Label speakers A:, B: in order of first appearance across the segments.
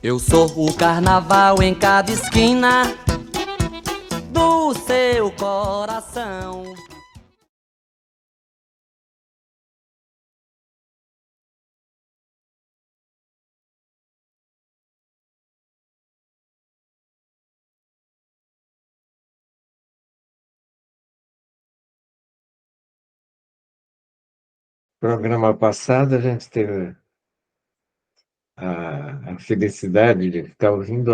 A: Eu sou o carnaval em cada esquina do seu coração.
B: Programa passado, a gente teve a felicidade de ficar ouvindo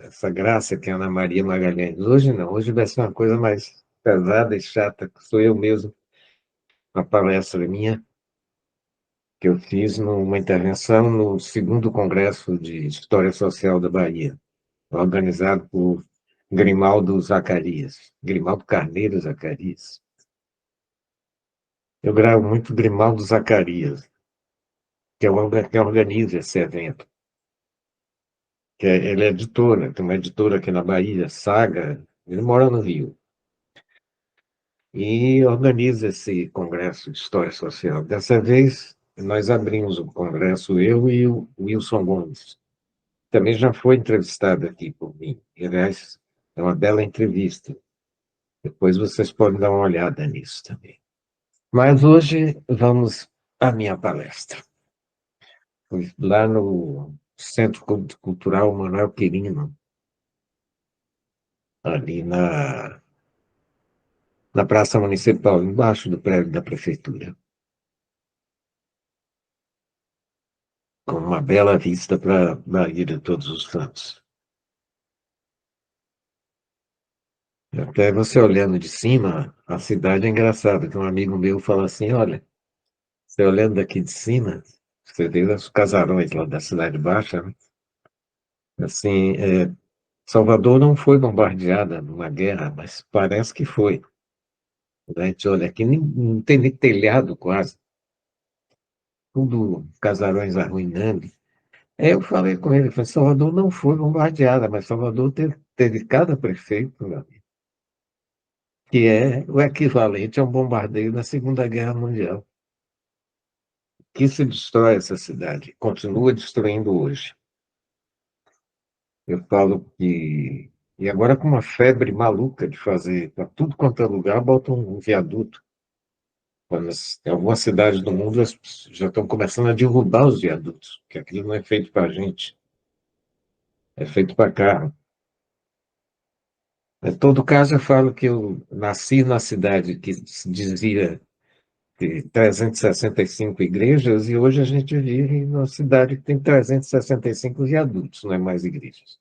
B: essa graça que é a Ana Maria Magalhães. Hoje não, hoje vai ser uma coisa mais pesada e chata, que sou eu mesmo, uma palestra minha, que eu fiz numa intervenção no segundo Congresso de História Social da Bahia, organizado por Grimaldo Zacarias, Grimaldo Carneiro Zacarias. Eu gravo muito Grimaldo Zacarias, que é que organiza esse evento. Ele é editora, tem uma editora aqui na Bahia, Saga, ele mora no Rio, e organiza esse congresso de História Social. Dessa vez, nós abrimos o congresso, eu e o Wilson Gomes. Também já foi entrevistado aqui por mim. Aliás, é uma bela entrevista. Depois vocês podem dar uma olhada nisso também. Mas hoje vamos à minha palestra. Fui lá no Centro Cultural Manuel Quirino, ali na Praça Municipal, embaixo do prédio da Prefeitura, com uma bela vista para a Bahia de Todos os Santos. Até você olhando de cima, a cidade é engraçada, que um amigo meu fala assim, olha, você olhando daqui de cima, você vê os casarões lá da Cidade Baixa, né? Assim, Salvador não foi bombardeada numa guerra, mas parece que foi. A gente olha aqui, não tem nem telhado quase, tudo casarões arruinando. Aí eu falei com ele, falei, Salvador não foi bombardeada, mas Salvador teve cada prefeito, meu amigo, que é o equivalente a um bombardeio na Segunda Guerra Mundial, que se destrói essa cidade, continua destruindo hoje. Eu falo que... E agora com uma febre maluca de fazer, para tudo quanto é lugar, bota um viaduto. Em algumas cidades do mundo já estão começando a derrubar os viadutos, porque aquilo não é feito para gente, é feito para carro. Em todo caso, eu falo que eu nasci na cidade que se dizia de 365 igrejas e hoje a gente vive numa cidade que tem 365 viadutos, não é mais igrejas.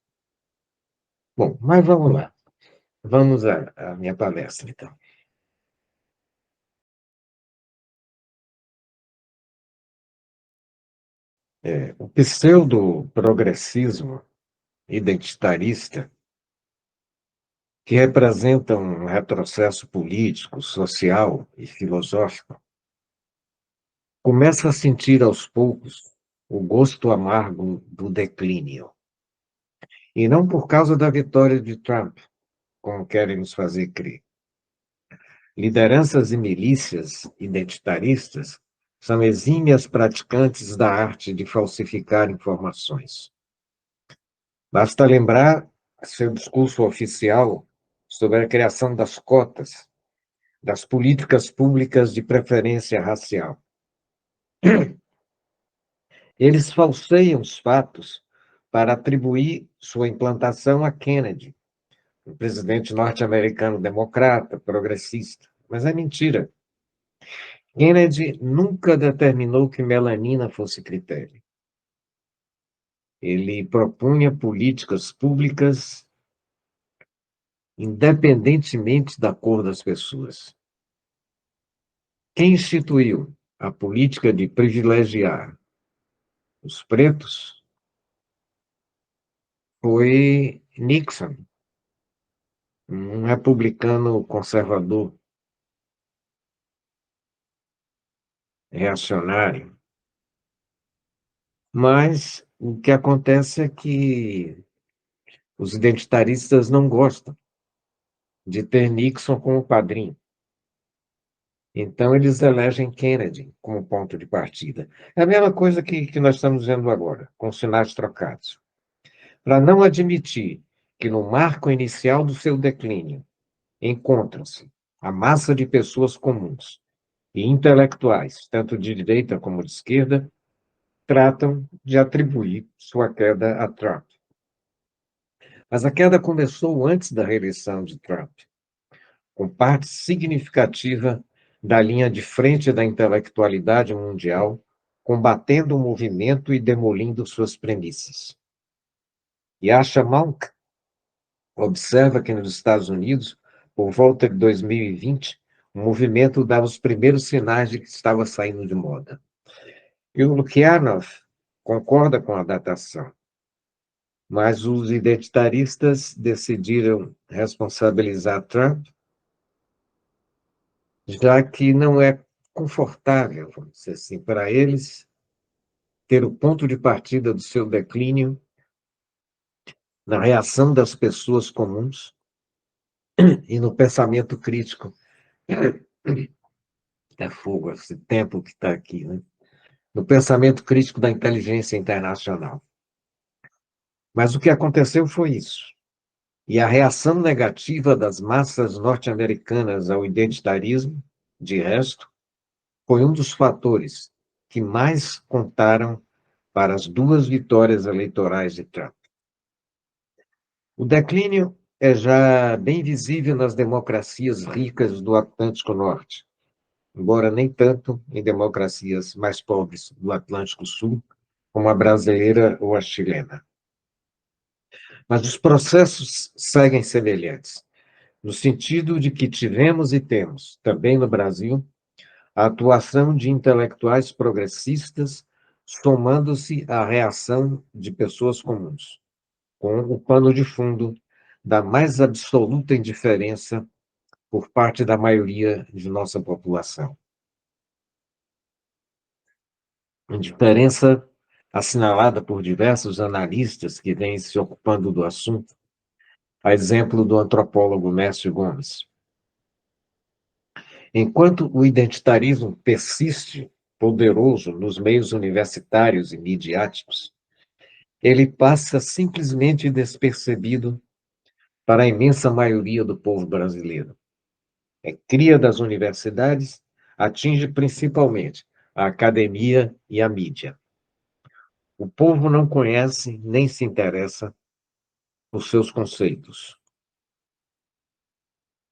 B: Bom, mas vamos lá. Vamos à minha palestra, então. O pseudo-progressismo identitarista, que representa um retrocesso político, social e filosófico, começa a sentir aos poucos o gosto amargo do declínio. E não por causa da vitória de Trump, como querem nos fazer crer. Lideranças e milícias identitaristas são exímias praticantes da arte de falsificar informações. Basta lembrar seu discurso oficial sobre a criação das cotas, das políticas públicas de preferência racial. Eles falseiam os fatos para atribuir sua implantação a Kennedy, um presidente norte-americano democrata, progressista. Mas é mentira. Kennedy nunca determinou que melanina fosse critério. Ele propunha políticas públicas independentemente da cor das pessoas. Quem instituiu a política de privilegiar os pretos foi Nixon, um republicano conservador, reacionário. Mas o que acontece é que os identitaristas não gostam de ter Nixon como padrinho. Então, eles elegem Kennedy como ponto de partida. É a mesma coisa que nós estamos vendo agora, com sinais trocados. Para não admitir que no marco inicial do seu declínio encontra-se a massa de pessoas comuns e intelectuais, tanto de direita como de esquerda, tratam de atribuir sua queda a Trump. Mas a queda começou antes da reeleição de Trump, com parte significativa da linha de frente da intelectualidade mundial, combatendo o movimento e demolindo suas premissas. Yasha Monk observa que nos Estados Unidos, por volta de 2020, o movimento dava os primeiros sinais de que estava saindo de moda. E o Lukianoff concorda com a datação, mas os identitaristas decidiram responsabilizar Trump, já que não é confortável, vamos dizer assim, para eles ter o ponto de partida do seu declínio na reação das pessoas comuns e no pensamento crítico. É fogo esse tempo que está aqui, né? No pensamento crítico da inteligência internacional. Mas o que aconteceu foi isso. E a reação negativa das massas norte-americanas ao identitarismo, de resto, foi um dos fatores que mais contaram para as duas vitórias eleitorais de Trump. O declínio é já bem visível nas democracias ricas do Atlântico Norte, embora nem tanto em democracias mais pobres do Atlântico Sul, como a brasileira ou a chilena. Mas os processos seguem semelhantes, no sentido de que tivemos e temos, também no Brasil, a atuação de intelectuais progressistas, somando-se à reação de pessoas comuns, com o pano de fundo da mais absoluta indiferença por parte da maioria de nossa população. Indiferença assinalada por diversos analistas que vêm se ocupando do assunto, a exemplo do antropólogo Mércio Gomes. Enquanto o identitarismo persiste poderoso nos meios universitários e midiáticos, ele passa simplesmente despercebido para a imensa maioria do povo brasileiro. É cria das universidades, atinge principalmente a academia e a mídia. O povo não conhece nem se interessa por seus conceitos.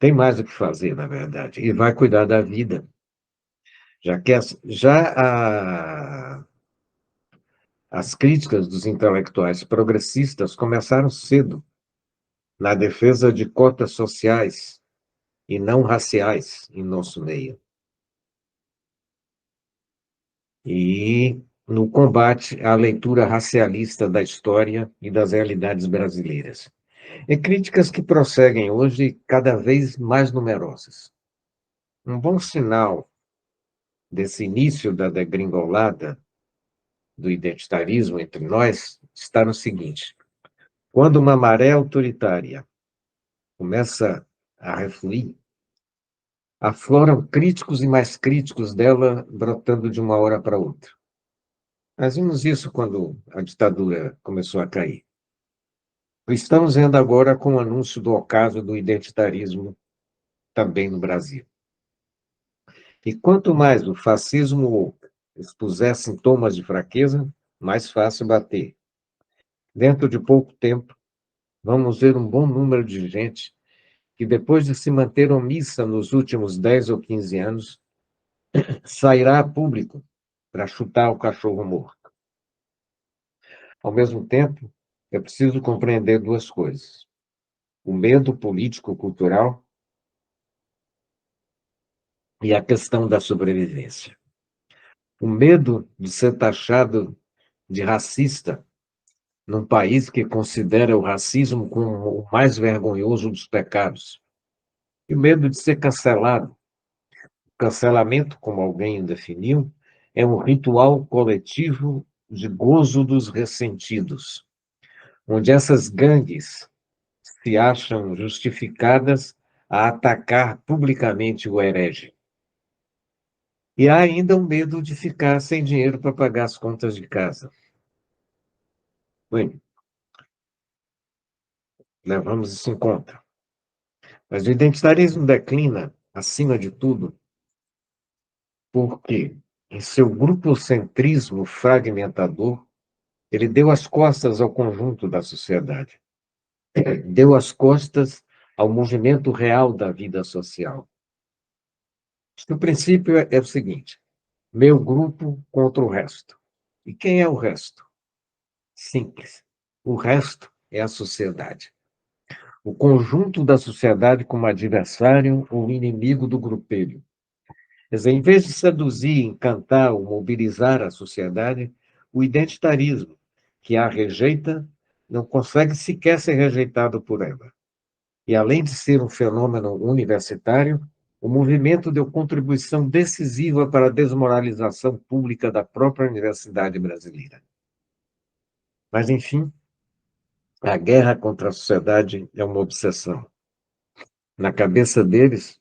B: Tem mais o que fazer, na verdade, e vai cuidar da vida. As críticas dos intelectuais progressistas começaram cedo, na defesa de cotas sociais e não raciais em nosso meio. E no combate à leitura racialista da história e das realidades brasileiras. E críticas que prosseguem hoje cada vez mais numerosas. Um bom sinal desse início da degringolada do identitarismo entre nós está no seguinte: quando uma maré autoritária começa a refluir, afloram críticos e mais críticos dela brotando de uma hora para outra. Nós vimos isso quando a ditadura começou a cair. Estamos vendo agora com o anúncio do ocaso do identitarismo também no Brasil. E quanto mais o fascismo expuser sintomas de fraqueza, mais fácil bater. Dentro de pouco tempo, vamos ver um bom número de gente que, depois de se manter omissa nos últimos 10 ou 15 anos, sairá a público para chutar o cachorro morto. Ao mesmo tempo, é preciso compreender duas coisas: o medo político-cultural e a questão da sobrevivência. O medo de ser taxado de racista num país que considera o racismo como o mais vergonhoso dos pecados. E o medo de ser cancelado. O cancelamento, como alguém o definiu, é um ritual coletivo de gozo dos ressentidos, onde essas gangues se acham justificadas a atacar publicamente o herege. E há ainda o medo de ficar sem dinheiro para pagar as contas de casa. Bem, levamos isso em conta. Mas o identitarismo declina, acima de tudo, porque, em seu grupocentrismo fragmentador, ele deu as costas ao conjunto da sociedade, deu as costas ao movimento real da vida social. O princípio é o seguinte: meu grupo contra o resto. E quem é o resto? Simples. O resto é a sociedade. O conjunto da sociedade como adversário ou inimigo do grupelho. Quer dizer, em vez de seduzir, encantar ou mobilizar a sociedade, o identitarismo, que a rejeita, não consegue sequer ser rejeitado por ela. E além de ser um fenômeno universitário, o movimento deu contribuição decisiva para a desmoralização pública da própria universidade brasileira. Mas, enfim, a guerra contra a sociedade é uma obsessão. Na cabeça deles,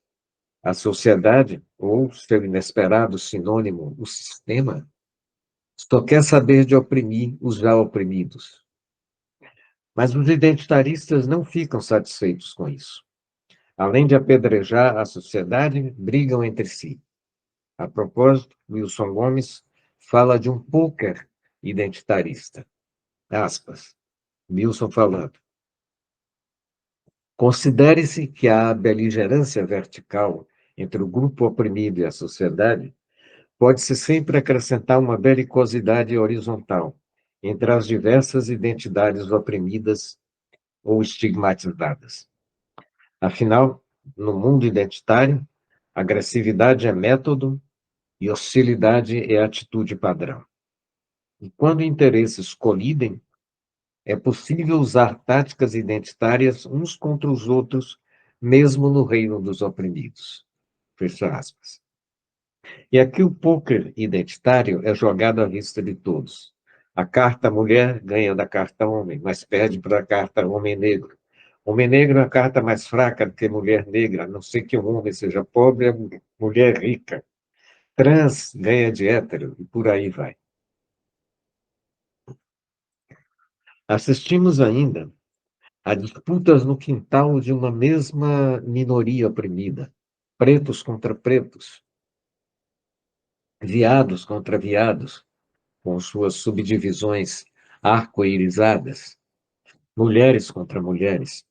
B: a sociedade, ou seu inesperado sinônimo, o sistema, só quer saber de oprimir os já oprimidos. Mas os identitaristas não ficam satisfeitos com isso. Além de apedrejar a sociedade, brigam entre si. A propósito, Wilson Gomes fala de um pôquer identitarista. Aspas. Wilson falando. Considere-se que a beligerância vertical entre o grupo oprimido e a sociedade pode-se sempre acrescentar uma belicosidade horizontal entre as diversas identidades oprimidas ou estigmatizadas. Afinal, no mundo identitário, agressividade é método e hostilidade é atitude padrão. E quando interesses colidem, é possível usar táticas identitárias uns contra os outros, mesmo no reino dos oprimidos. Fecha aspas. E aqui o pôquer identitário é jogado à vista de todos. A carta mulher ganha da carta homem, mas perde para a carta homem negro. Homem negro é a carta mais fraca do que mulher negra, a não ser que o homem seja pobre, a mulher rica. Trans ganha de hétero, e por aí vai. Assistimos ainda a disputas no quintal de uma mesma minoria oprimida. Pretos contra pretos, viados contra viados, com suas subdivisões arco-írisadas, mulheres contra mulheres.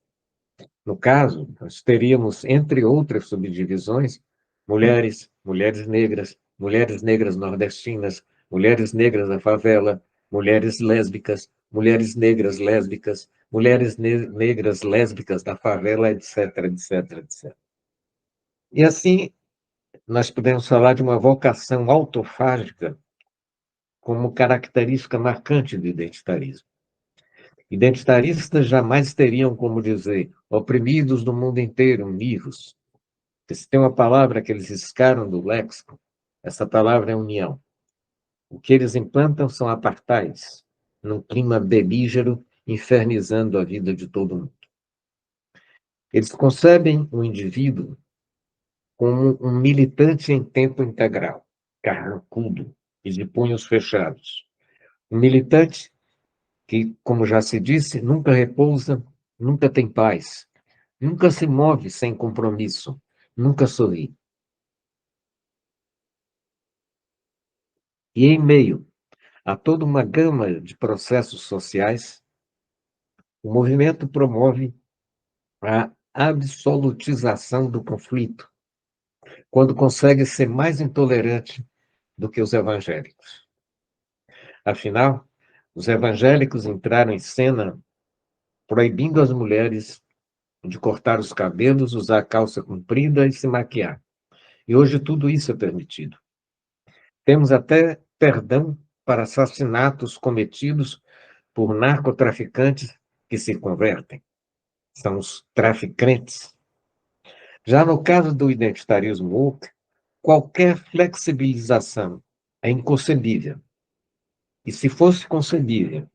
B: No caso, nós teríamos, entre outras subdivisões, mulheres negras nordestinas, mulheres negras da favela, mulheres lésbicas, mulheres negras lésbicas, negras lésbicas da favela, etc, etc, etc. E assim, nós podemos falar de uma vocação autofágica como característica marcante do identitarismo. Identitaristas jamais teriam como dizer oprimidos do mundo inteiro, univos. Se tem uma palavra que eles riscaram do léxico, essa palavra é união. O que eles implantam são apartheids, num clima belígero, infernizando a vida de todo mundo. Eles concebem o indivíduo como um militante em tempo integral, carrancudo e de punhos fechados. Um militante que, como já se disse, nunca repousa, nunca tem paz, nunca se move sem compromisso, nunca sorri. E em meio a toda uma gama de processos sociais, o movimento promove a absolutização do conflito, quando consegue ser mais intolerante do que os evangélicos. Afinal, os evangélicos entraram em cena proibindo as mulheres de cortar os cabelos, usar calça comprida e se maquiar. E hoje tudo isso é permitido. Temos até perdão para assassinatos cometidos por narcotraficantes que se convertem. São os traficantes. Já no caso do identitarismo woke, qualquer flexibilização é inconcebível. E se fosse concebível,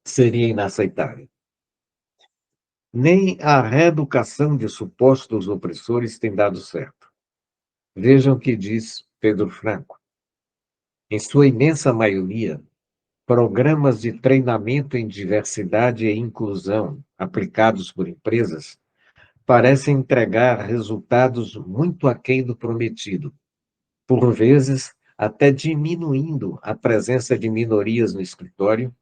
B: seria inaceitável. Nem a reeducação de supostos opressores tem dado certo. Vejam o que diz Pedro Franco. Em sua imensa maioria, programas de treinamento em diversidade e inclusão aplicados por empresas parecem entregar resultados muito aquém do prometido, por vezes até diminuindo a presença de minorias no escritório,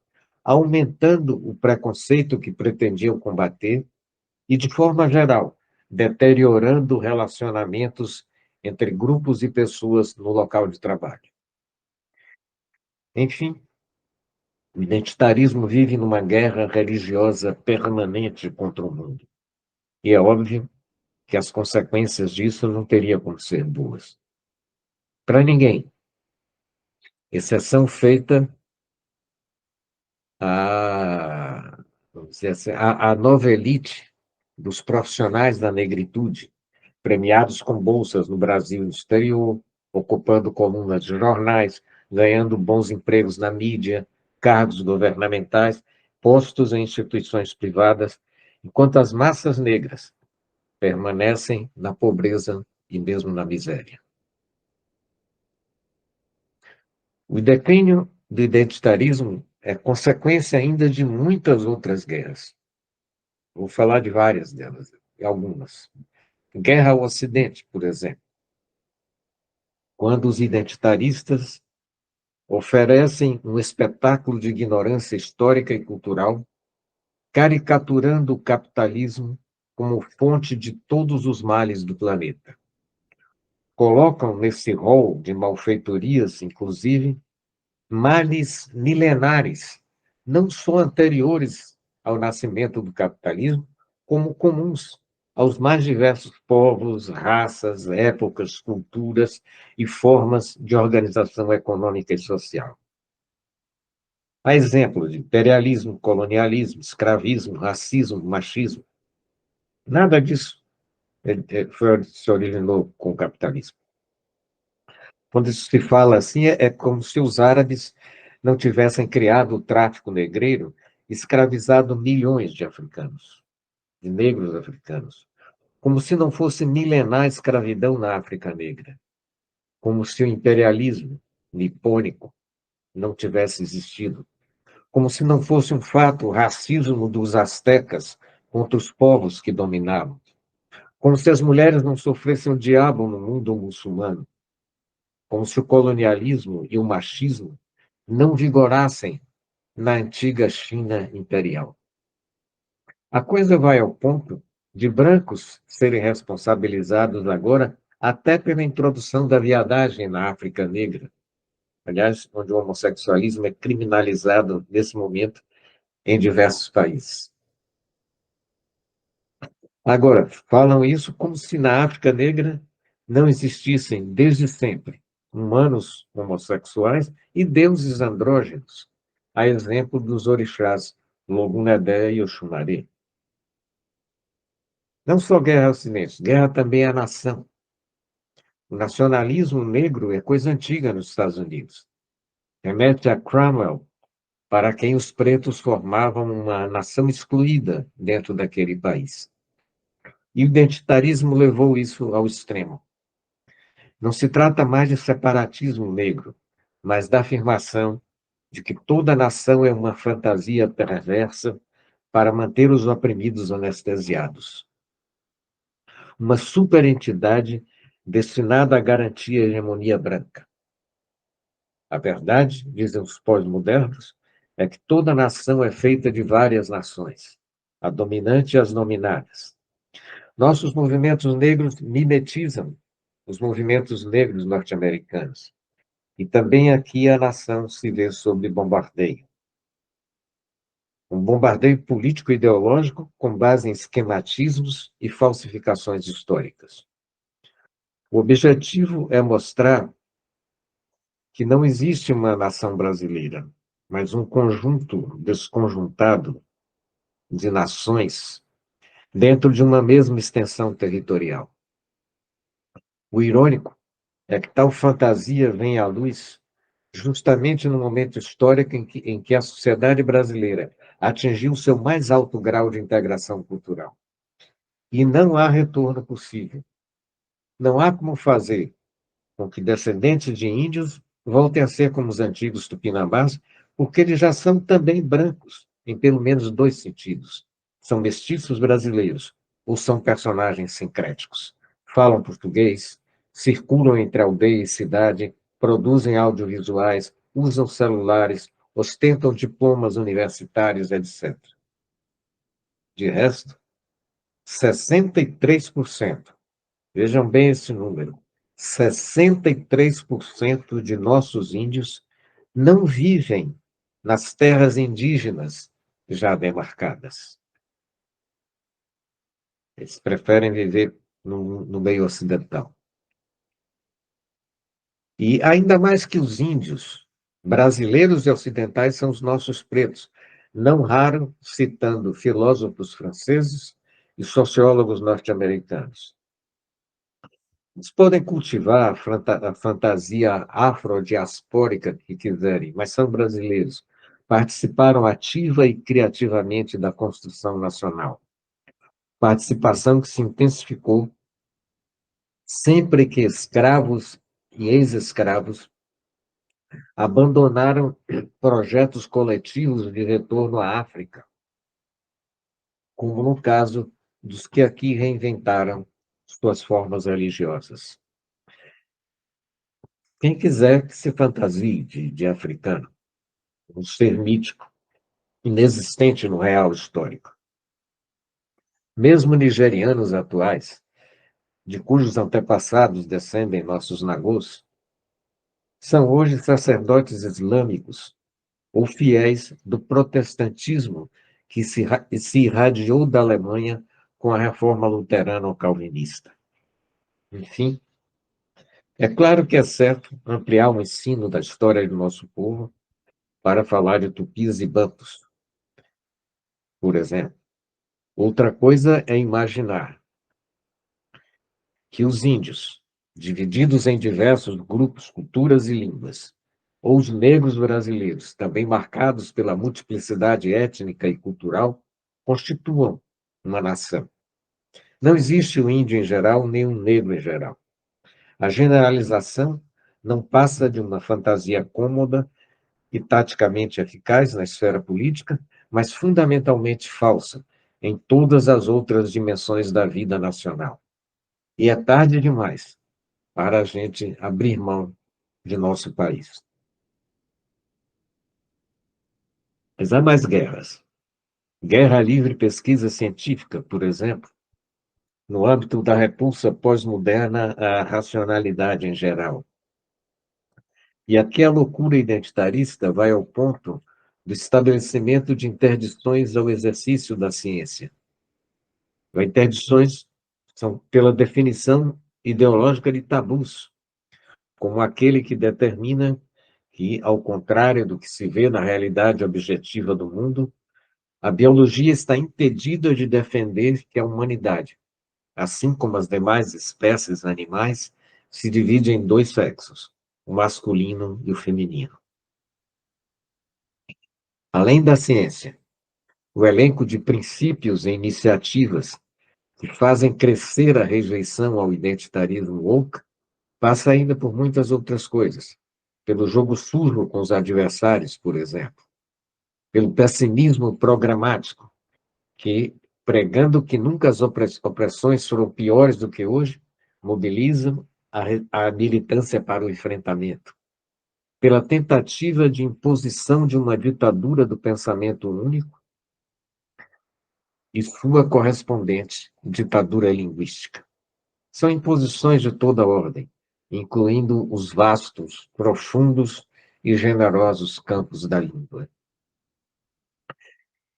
B: aumentando o preconceito que pretendiam combater e, de forma geral, deteriorando relacionamentos entre grupos e pessoas no local de trabalho. Enfim, o identitarismo vive numa guerra religiosa permanente contra o mundo. E é óbvio que as consequências disso não teriam como ser boas. Para ninguém, exceção feita à, vamos dizer assim, à nova elite dos profissionais da negritude, premiados com bolsas no Brasil e no exterior, ocupando colunas de jornais, ganhando bons empregos na mídia, cargos governamentais, postos em instituições privadas, enquanto as massas negras permanecem na pobreza e mesmo na miséria. O declínio do identitarismo é consequência ainda de muitas outras guerras. Vou falar de várias delas, algumas. Guerra ao Ocidente, por exemplo, quando os identitaristas oferecem um espetáculo de ignorância histórica e cultural, caricaturando o capitalismo como fonte de todos os males do planeta. Colocam nesse rol de malfeitorias, inclusive, males milenares, não só anteriores ao nascimento do capitalismo, como comuns aos mais diversos povos, raças, épocas, culturas e formas de organização econômica e social. Há exemplos de imperialismo, colonialismo, escravismo, racismo, machismo. Nada disso se originou com o capitalismo. Quando se fala assim, é como se os árabes não tivessem criado o tráfico negreiro, escravizado milhões de africanos, de negros africanos. Como se não fosse milenar a escravidão na África Negra. Como se o imperialismo nipônico não tivesse existido. Como se não fosse um fato o racismo dos astecas contra os povos que dominavam. Como se as mulheres não sofressem o diabo no mundo muçulmano. Como se o colonialismo e o machismo não vigorassem na antiga China imperial. A coisa vai ao ponto de brancos serem responsabilizados agora até pela introdução da viadagem na África Negra, aliás, onde o homossexualismo é criminalizado nesse momento em diversos países. Agora, falam isso como se na África Negra não existissem, desde sempre, humanos homossexuais e deuses andrógenos, a exemplo dos orixás Logunedé e Oxumaré. Não só guerra aos silêncios, guerra também à nação. O nacionalismo negro é coisa antiga nos Estados Unidos. Remete a Cromwell, para quem os pretos formavam uma nação excluída dentro daquele país. E o identitarismo levou isso ao extremo. Não se trata mais de separatismo negro, mas da afirmação de que toda nação é uma fantasia perversa para manter os oprimidos anestesiados. Uma superentidade destinada a garantir a hegemonia branca. A verdade, dizem os pós-modernos, é que toda nação é feita de várias nações, a dominante e as dominadas. Nossos movimentos negros mimetizam os movimentos negros norte-americanos. E também aqui a nação se vê sob bombardeio. Um bombardeio político-ideológico com base em esquematismos e falsificações históricas. O objetivo é mostrar que não existe uma nação brasileira, mas um conjunto desconjuntado de nações dentro de uma mesma extensão territorial. O irônico é que tal fantasia vem à luz justamente no momento histórico em que a sociedade brasileira atingiu seu mais alto grau de integração cultural. E não há retorno possível. Não há como fazer com que descendentes de índios voltem a ser como os antigos tupinambás, porque eles já são também brancos, em pelo menos dois sentidos. São mestiços brasileiros, ou são personagens sincréticos. Falam português, circulam entre aldeia e cidade, produzem audiovisuais, usam celulares, ostentam diplomas universitários, etc. De resto, 63%. Vejam bem esse número. 63% de nossos índios não vivem nas terras indígenas já demarcadas. Eles preferem viver no meio ocidental. E ainda mais que os índios, brasileiros e ocidentais são os nossos pretos, não raro citando filósofos franceses e sociólogos norte-americanos. Eles podem cultivar a fantasia afrodiaspórica que quiserem, mas são brasileiros. Participaram ativa e criativamente da construção nacional. Participação que se intensificou sempre que escravos e ex-escravos abandonaram projetos coletivos de retorno à África, como no caso dos que aqui reinventaram suas formas religiosas. Quem quiser que se fantasie de africano, um ser mítico, inexistente no real histórico. Mesmo nigerianos atuais, de cujos antepassados descendem nossos nagôs, são hoje sacerdotes islâmicos ou fiéis do protestantismo que se irradiou da Alemanha com a reforma luterana ou calvinista. Enfim, é claro que é certo ampliar o ensino da história do nosso povo para falar de tupis e bantus, por exemplo. Outra coisa é imaginar que os índios, divididos em diversos grupos, culturas e línguas, ou os negros brasileiros, também marcados pela multiplicidade étnica e cultural, constituam uma nação. Não existe o índio em geral, nem o negro em geral. A generalização não passa de uma fantasia cômoda e taticamente eficaz na esfera política, mas fundamentalmente falsa em todas as outras dimensões da vida nacional. E é tarde demais para a gente abrir mão de nosso país. Mas há mais guerras. Guerra livre pesquisa científica, por exemplo, no âmbito da repulsa pós-moderna à racionalidade em geral. E aqui a loucura identitarista vai ao ponto do estabelecimento de interdições ao exercício da ciência. As interdições são, pela definição ideológica, de tabus, como aquele que determina que, ao contrário do que se vê na realidade objetiva do mundo, a biologia está impedida de defender que a humanidade, assim como as demais espécies animais, se divide em dois sexos, o masculino e o feminino. Além da ciência, o elenco de princípios e iniciativas que fazem crescer a rejeição ao identitarismo woke passa ainda por muitas outras coisas. Pelo jogo sujo com os adversários, por exemplo. Pelo pessimismo programático, que, pregando que nunca as opressões foram piores do que hoje, mobilizam a militância para o enfrentamento. Pela tentativa de imposição de uma ditadura do pensamento único e sua correspondente ditadura linguística. São imposições de toda ordem, incluindo os vastos, profundos e generosos campos da língua.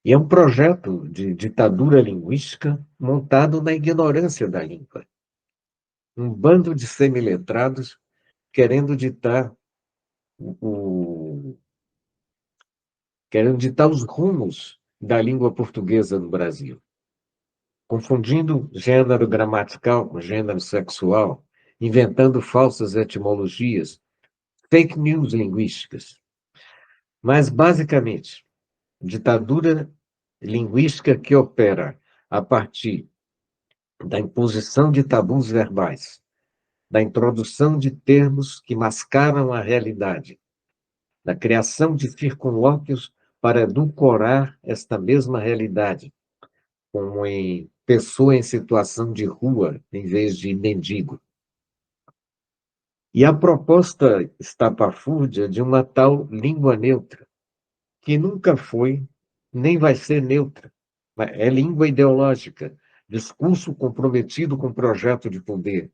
B: E é um projeto de ditadura linguística montado na ignorância da língua. Um bando de semiletrados querendo ditar querendo ditar os rumos da língua portuguesa no Brasil, confundindo gênero gramatical com gênero sexual, inventando falsas etimologias, fake news linguísticas. Mas, basicamente, ditadura linguística que opera a partir da imposição de tabus verbais, da introdução de termos que mascaram a realidade, da criação de circunlóquios para edulcorar esta mesma realidade, como em pessoa em situação de rua, em vez de mendigo. E a proposta estapafúrdia de uma tal língua neutra, que nunca foi, nem vai ser neutra. É língua ideológica, discurso comprometido com projeto de poder,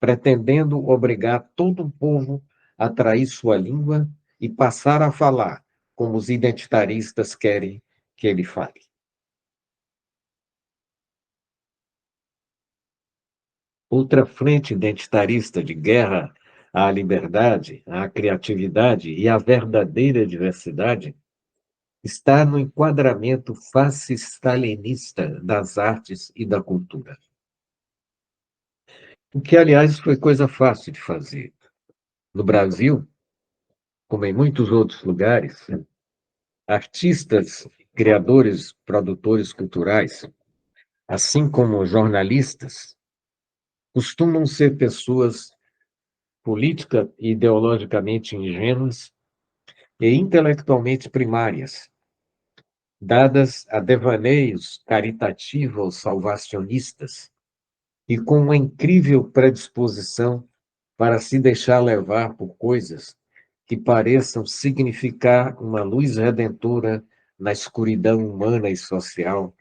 B: pretendendo obrigar todo um povo a trair sua língua e passar a falar como os identitaristas querem que ele fale. Outra frente identitarista de guerra à liberdade, à criatividade e à verdadeira diversidade está no enquadramento fascista-stalinista das artes e da cultura. O que, aliás, foi coisa fácil de fazer. No Brasil, como em muitos outros lugares, artistas, criadores, produtores culturais, assim como jornalistas, costumam ser pessoas política e ideologicamente ingênuas e intelectualmente primárias, dadas a devaneios caritativos salvacionistas e com uma incrível predisposição para se deixar levar por coisas que pareçam significar uma luz redentora na escuridão humana e social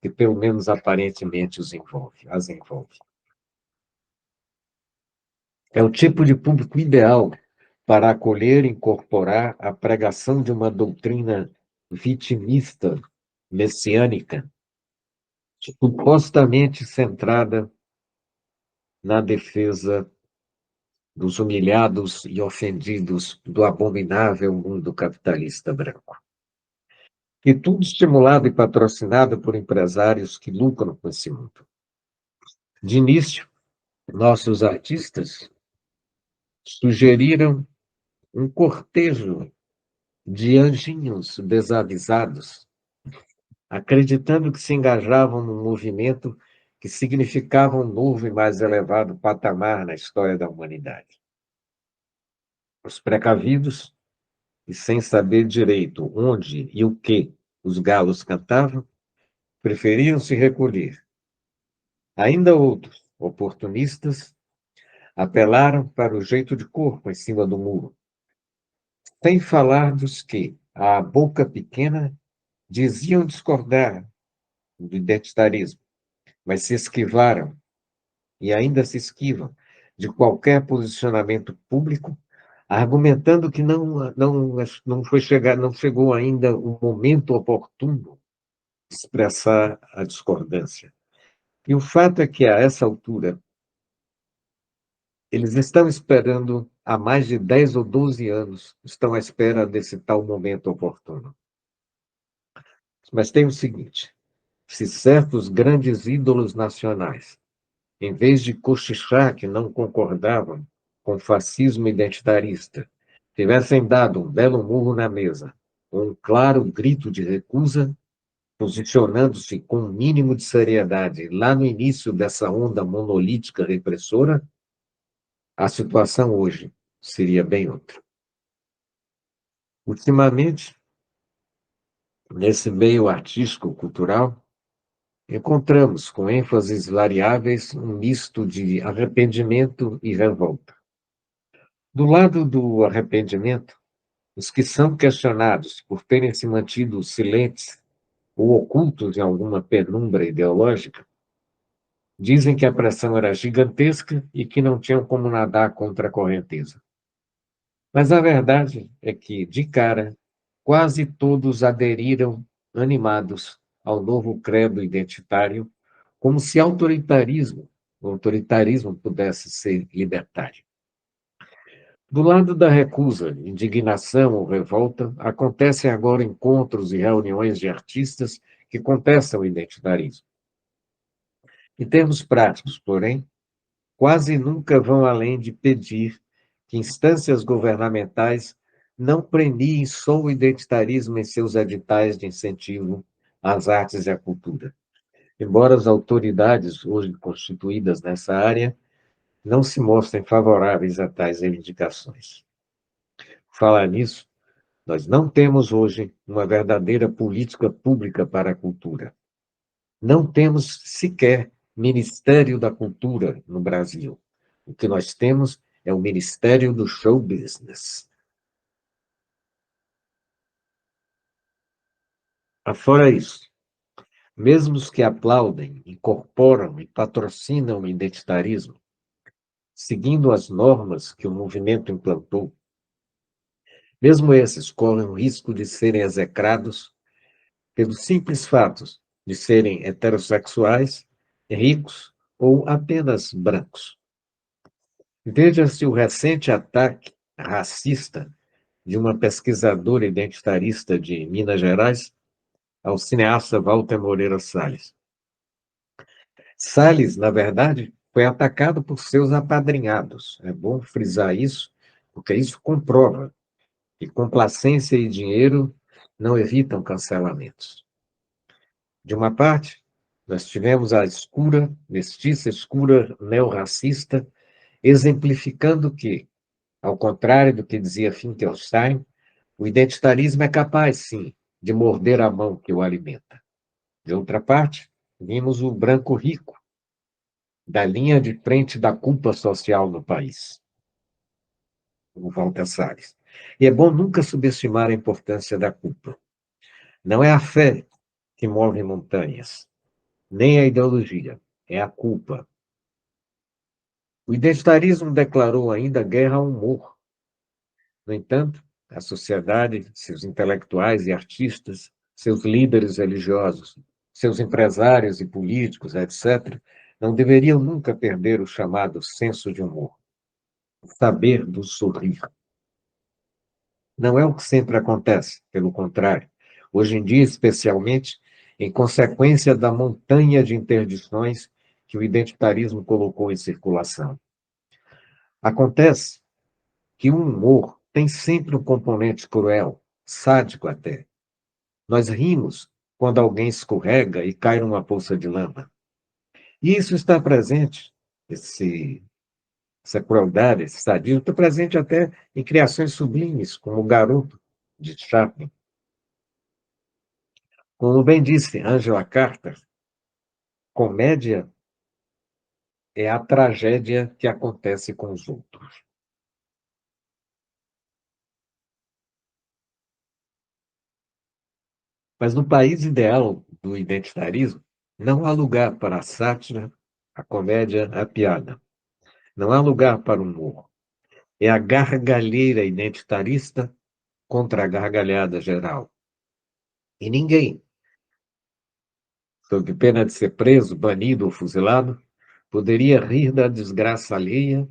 B: que, pelo menos aparentemente, as envolve. É o tipo de público ideal para acolher e incorporar a pregação de uma doutrina vitimista, messiânica, supostamente centrada na defesa dos humilhados e ofendidos do abominável mundo capitalista branco. E tudo estimulado e patrocinado por empresários que lucram com esse mundo. De início, nossos artistas sugeriram um cortejo de anjinhos desavisados, acreditando que se engajavam num movimento que significava um novo e mais elevado patamar na história da humanidade. Os precavidos, e sem saber direito onde e o que os galos cantavam, preferiam se recolher. Ainda outros, oportunistas, apelaram para o jeito de corpo em cima do muro, sem falar dos que, à boca pequena, diziam discordar do identitarismo, mas se esquivaram, e ainda se esquivam, de qualquer posicionamento público, argumentando que não chegou ainda o momento oportuno de expressar a discordância. E o fato é que, a essa altura, eles estão esperando há mais de 10 ou 12 anos, estão à espera desse tal momento oportuno. Mas tem o seguinte: se certos grandes ídolos nacionais, em vez de cochichar que não concordavam com o fascismo identitarista, tivessem dado um belo murro na mesa, ou um claro grito de recusa, posicionando-se com um mínimo de seriedade lá no início dessa onda monolítica repressora, a situação hoje seria bem outra. Ultimamente, nesse meio artístico-cultural, encontramos, com ênfases variáveis, um misto de arrependimento e revolta. Do lado do arrependimento, os que são questionados por terem se mantido silentes ou ocultos em alguma penumbra ideológica, dizem que a pressão era gigantesca e que não tinham como nadar contra a correnteza. Mas a verdade é que, de cara, quase todos aderiram animados ao novo credo identitário, como se o autoritarismo pudesse ser libertário. Do lado da recusa, indignação ou revolta, acontecem agora encontros e reuniões de artistas que contestam o identitarismo. Em termos práticos, porém, quase nunca vão além de pedir que instâncias governamentais não premiem só o identitarismo em seus editais de incentivo às artes e à cultura. Embora as autoridades hoje constituídas nessa área não se mostrem favoráveis a tais reivindicações. Falar nisso, nós não temos hoje uma verdadeira política pública para a cultura. Não temos sequer Ministério da Cultura no Brasil. O que nós temos é o Ministério do Show Business. Afora isso, mesmo os que aplaudem, incorporam e patrocinam o identitarismo, seguindo as normas que o movimento implantou, mesmo esses correm o risco de serem execrados pelo simples fato de serem heterossexuais, ricos ou apenas brancos. Veja-se o recente ataque racista de uma pesquisadora identitarista de Minas Gerais ao cineasta Walter Moreira Salles. Salles, na verdade, foi atacado por seus apadrinhados. É bom frisar isso, porque isso comprova que complacência e dinheiro não evitam cancelamentos. De uma parte, nós tivemos a escura, mestiça escura neorracista, exemplificando que, ao contrário do que dizia Finkelstein, o identitarismo é capaz, sim, de morder a mão que o alimenta. De outra parte, vimos o branco rico, da linha de frente da culpa social no país, o Walter Salles. E é bom nunca subestimar a importância da culpa. Não é a fé que move montanhas, nem a ideologia, é a culpa. O identitarismo declarou ainda guerra ao humor. No entanto, a sociedade, seus intelectuais e artistas, seus líderes religiosos, seus empresários e políticos, etc., não deveriam nunca perder o chamado senso de humor, o saber do sorrir. Não é o que sempre acontece, pelo contrário. Hoje em dia, especialmente, em consequência da montanha de interdições que o identitarismo colocou em circulação. Acontece que o humor tem sempre um componente cruel, sádico até. Nós rimos quando alguém escorrega e cai numa poça de lama. E isso está presente, essa crueldade, esse sadismo, está presente até em criações sublimes, como o Garoto, de Chaplin. Como bem disse Angela Carter, comédia é a tragédia que acontece com os outros. Mas no país ideal do identitarismo, não há lugar para a sátira, a comédia, a piada. Não há lugar para o humor. É a gargalheira identitarista contra a gargalhada geral. E ninguém, sob pena de ser preso, banido ou fuzilado, poderia rir da desgraça alheia,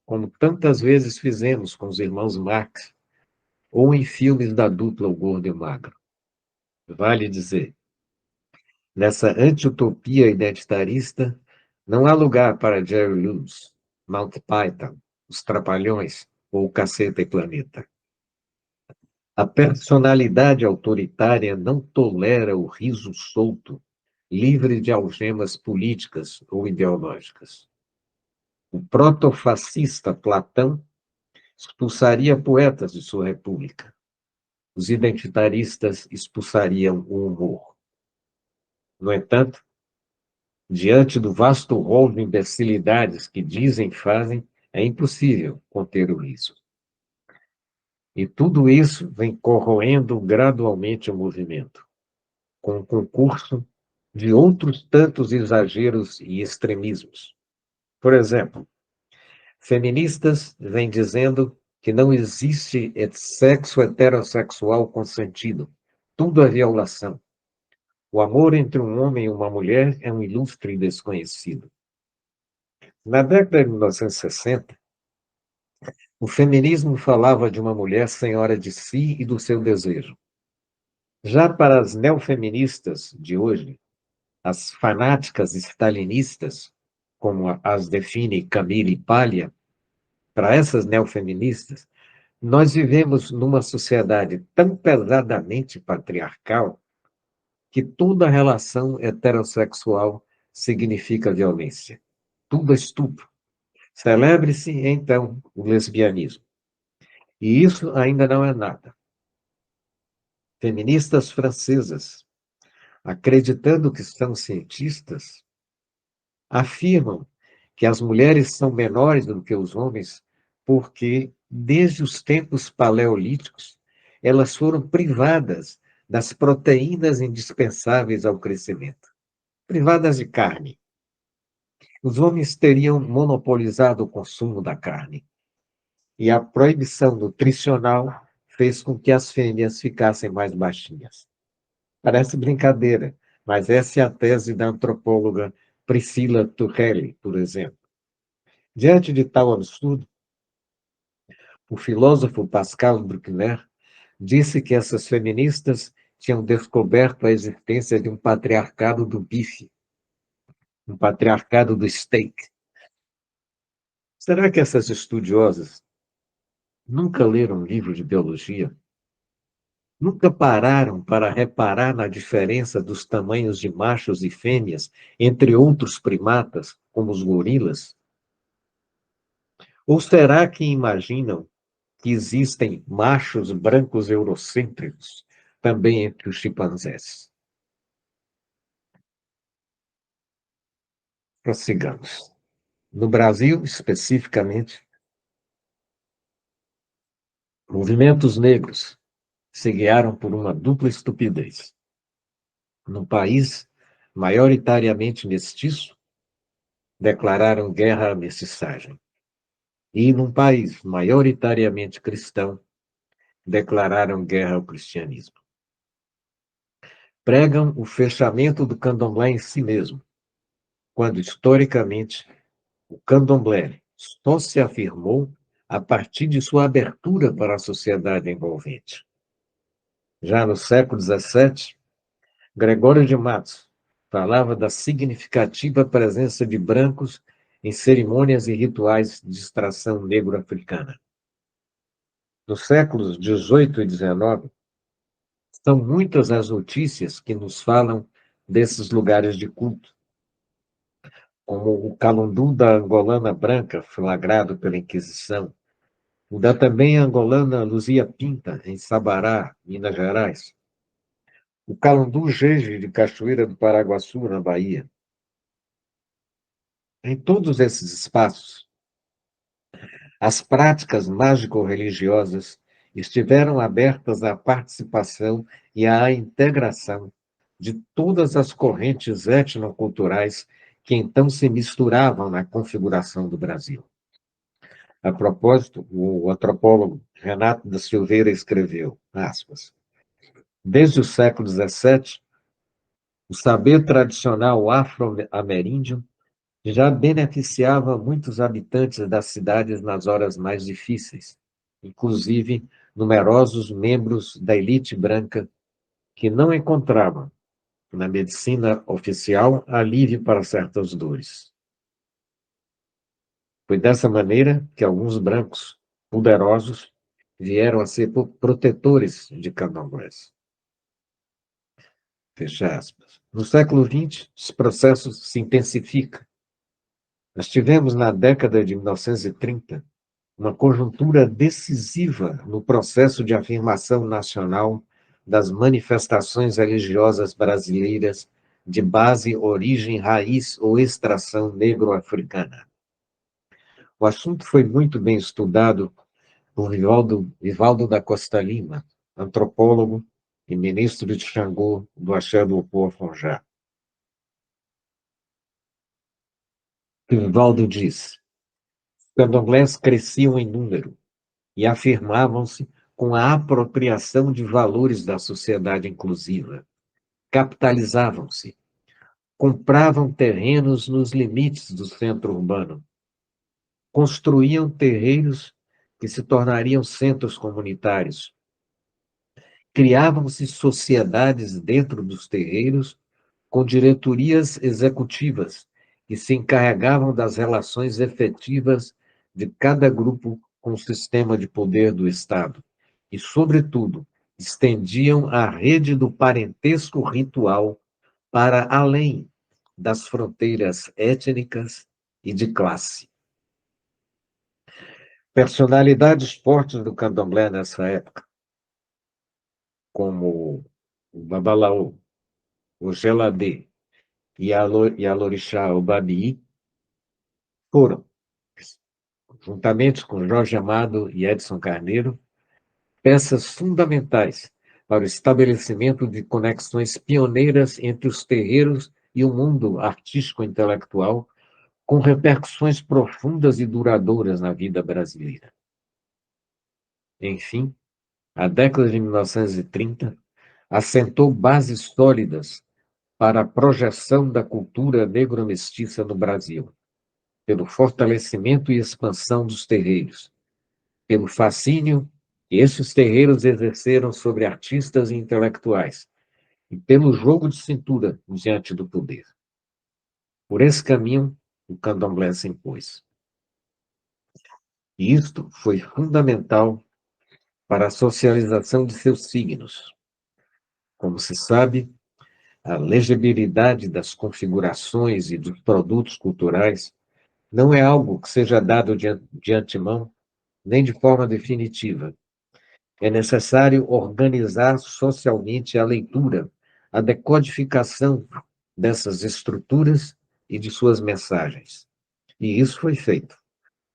B: como tantas vezes fizemos com os irmãos Marx, ou em filmes da dupla O Gordo e o Magro. Vale dizer, nessa anti-utopia identitarista, não há lugar para Jerry Lewis, Monty Python, Os Trapalhões ou o Caceta e Planeta. A personalidade autoritária não tolera o riso solto, livre de algemas políticas ou ideológicas. O protofascista Platão expulsaria poetas de sua república. Os identitaristas expulsariam o humor. No entanto, diante do vasto rol de imbecilidades que dizem e fazem, é impossível conter o riso. E tudo isso vem corroendo gradualmente o movimento, com o concurso de outros tantos exageros e extremismos. Por exemplo, feministas vêm dizendo que não existe sexo heterossexual consentido, tudo é violação. O amor entre um homem e uma mulher é um ilustre desconhecido. Na década de 1960, o feminismo falava de uma mulher senhora de si e do seu desejo. Já para as neofeministas de hoje, as fanáticas stalinistas, como as define Camille Paglia, para essas neofeministas, nós vivemos numa sociedade tão pesadamente patriarcal que toda relação heterossexual significa violência. Tudo é estupro. Celebre-se, então, o lesbianismo. E isso ainda não é nada. Feministas francesas, acreditando que são cientistas, afirmam que as mulheres são menores do que os homens porque, desde os tempos paleolíticos, elas foram privadas das proteínas indispensáveis ao crescimento, privadas de carne. Os homens teriam monopolizado o consumo da carne, e a proibição nutricional fez com que as fêmeas ficassem mais baixinhas. Parece brincadeira, mas essa é a tese da antropóloga Priscilla Turrelli, por exemplo. Diante de tal absurdo, o filósofo Pascal Bruckner disse que essas feministas tinham descoberto a existência de um patriarcado do bife, um patriarcado do steak. Será que essas estudiosas nunca leram um livro de biologia? Nunca pararam para reparar na diferença dos tamanhos de machos e fêmeas entre outros primatas, como os gorilas? Ou será que imaginam que existem machos brancos eurocêntricos também entre os chimpanzés? Prossigamos. No Brasil, especificamente, movimentos negros se guiaram por uma dupla estupidez. Num país maioritariamente mestiço, declararam guerra à mestiçagem. E num país maioritariamente cristão, declararam guerra ao cristianismo. Pregam o fechamento do candomblé em si mesmo, quando historicamente o candomblé só se afirmou a partir de sua abertura para a sociedade envolvente. Já no século XVII, Gregório de Matos falava da significativa presença de brancos em cerimônias e rituais de extração negro-africana. Nos séculos XVIII e XIX, são muitas as notícias que nos falam desses lugares de culto, como o calundu da angolana branca, flagrado pela Inquisição, o da também angolana Luzia Pinta, em Sabará, Minas Gerais, o calundu jeje de Cachoeira do Paraguaçu, na Bahia. Em todos esses espaços, as práticas mágico-religiosas estiveram abertas à participação e à integração de todas as correntes etnoculturais que então se misturavam na configuração do Brasil. A propósito, o antropólogo Renato da Silveira escreveu, aspas, desde o século XVII, o saber tradicional afro-ameríndio já beneficiava muitos habitantes das cidades nas horas mais difíceis, inclusive numerosos membros da elite branca que não encontravam, na medicina oficial, alívio para certas dores. Foi dessa maneira que alguns brancos poderosos vieram a ser protetores de candomblés. Fecha aspas. No século XX, os processos se intensificam. Nós tivemos, na década de 1930, uma conjuntura decisiva no processo de afirmação nacional das manifestações religiosas brasileiras de base, origem, raiz ou extração negro-africana. O assunto foi muito bem estudado por Vivaldo da Costa Lima, antropólogo e ministro de Xangô do Axé do Opoa-Fonjá. Vivaldo diz: os candomblés cresciam em número e afirmavam-se com a apropriação de valores da sociedade inclusiva. Capitalizavam-se, compravam terrenos nos limites do centro urbano, construíam terreiros que se tornariam centros comunitários, criavam-se sociedades dentro dos terreiros com diretorias executivas que se encarregavam das relações efetivas de cada grupo com o sistema de poder do Estado e, sobretudo, estendiam a rede do parentesco ritual para além das fronteiras étnicas e de classe. Personalidades fortes do candomblé nessa época, como o Babalaô, o Geladê e a Lorixá, o Babi, foram, juntamente com Jorge Amado e Edson Carneiro, peças fundamentais para o estabelecimento de conexões pioneiras entre os terreiros e o mundo artístico-intelectual, com repercussões profundas e duradouras na vida brasileira. Enfim, a década de 1930 assentou bases sólidas para a projeção da cultura negro-mestiça no Brasil, pelo fortalecimento e expansão dos terreiros, pelo fascínio que esses terreiros exerceram sobre artistas e intelectuais, e pelo jogo de cintura diante do poder. Por esse caminho, o candomblé se impôs. E isto foi fundamental para a socialização de seus signos. Como se sabe, a legibilidade das configurações e dos produtos culturais não é algo que seja dado de antemão, nem de forma definitiva. É necessário organizar socialmente a leitura, a decodificação dessas estruturas e de suas mensagens. E isso foi feito.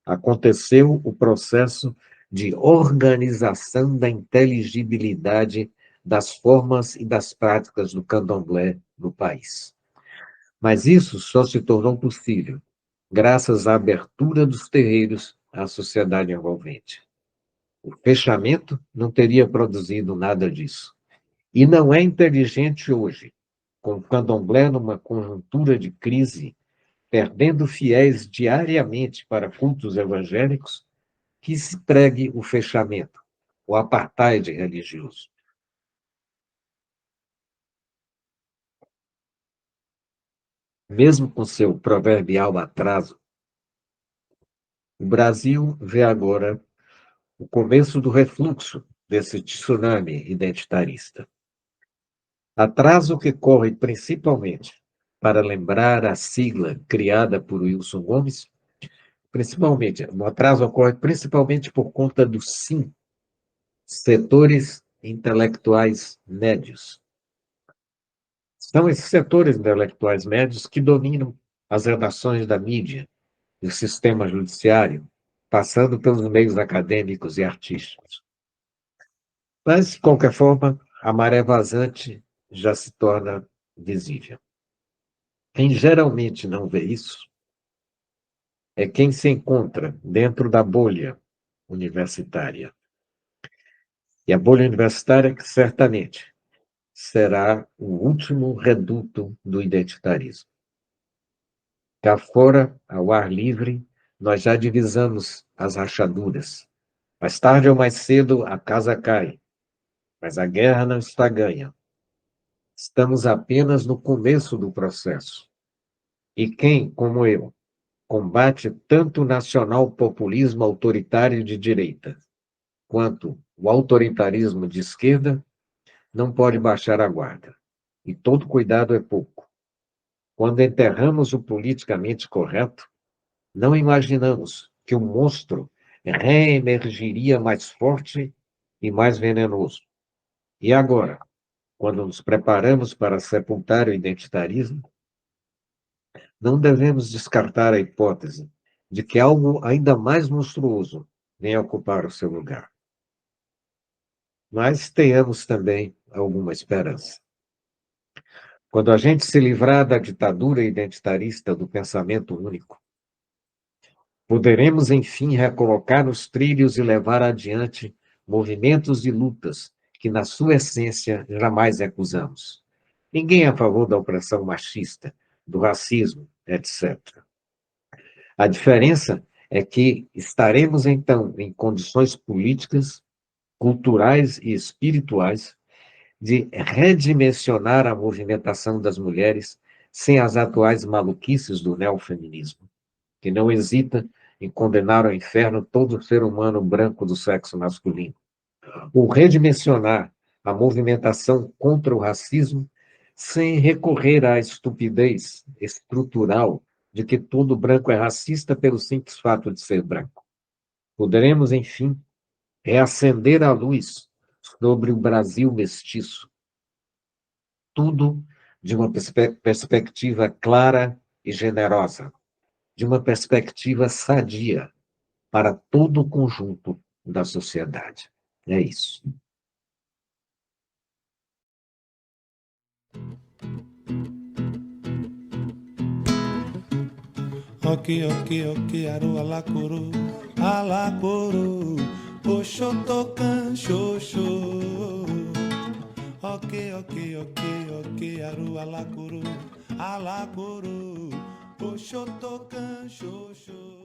B: Aconteceu o processo de organização da inteligibilidade das formas e das práticas do candomblé no país. Mas isso só se tornou possível graças à abertura dos terreiros à sociedade envolvente. O fechamento não teria produzido nada disso. E não é inteligente hoje, com o candomblé numa conjuntura de crise, perdendo fiéis diariamente para cultos evangélicos, que se pregue o fechamento, o apartheid religioso. Mesmo com seu proverbial atraso, o Brasil vê agora o começo do refluxo desse tsunami identitarista. Atraso que corre principalmente para lembrar a sigla criada por Wilson Gomes, principalmente, o atraso ocorre principalmente por conta do SIM, setores intelectuais médios. São esses setores intelectuais médios que dominam as redações da mídia, o sistema judiciário, passando pelos meios acadêmicos e artísticos. Mas, de qualquer forma, a maré vazante já se torna visível. Quem geralmente não vê isso é quem se encontra dentro da bolha universitária. E a bolha universitária que certamente será o último reduto do identitarismo. Cá fora, ao ar livre, nós já divisamos as rachaduras. Mais tarde ou mais cedo, a casa cai, mas a guerra não está ganha. Estamos apenas no começo do processo. E quem, como eu, combate tanto o nacional-populismo autoritário de direita, quanto o autoritarismo de esquerda, não pode baixar a guarda. E todo cuidado é pouco. Quando enterramos o politicamente correto, não imaginamos que o monstro reemergiria mais forte e mais venenoso. E agora, quando nos preparamos para sepultar o identitarismo, não devemos descartar a hipótese de que algo ainda mais monstruoso venha ocupar o seu lugar. Mas tenhamos também alguma esperança. Quando a gente se livrar da ditadura identitarista do pensamento único, poderemos, enfim, recolocar nos trilhos e levar adiante movimentos e lutas que, na sua essência, jamais recusamos. Ninguém é a favor da opressão machista, do racismo, etc. A diferença é que estaremos, então, em condições políticas, culturais e espirituais de redimensionar a movimentação das mulheres sem as atuais maluquices do neofeminismo, que não hesita em condenar ao inferno todo ser humano branco do sexo masculino. Ou redimensionar a movimentação contra o racismo sem recorrer à estupidez estrutural de que todo branco é racista pelo simples fato de ser branco. Poderemos, enfim, reacender a luz sobre o Brasil mestiço, tudo de uma perspectiva clara e generosa, de uma perspectiva sadia para todo o conjunto da sociedade. É isso.
C: Ok, ok, ok, aru alacoro, oxotocan, xoxô. Ok, ok, ok, ok, aru alacoro, oxotocan, xoxô.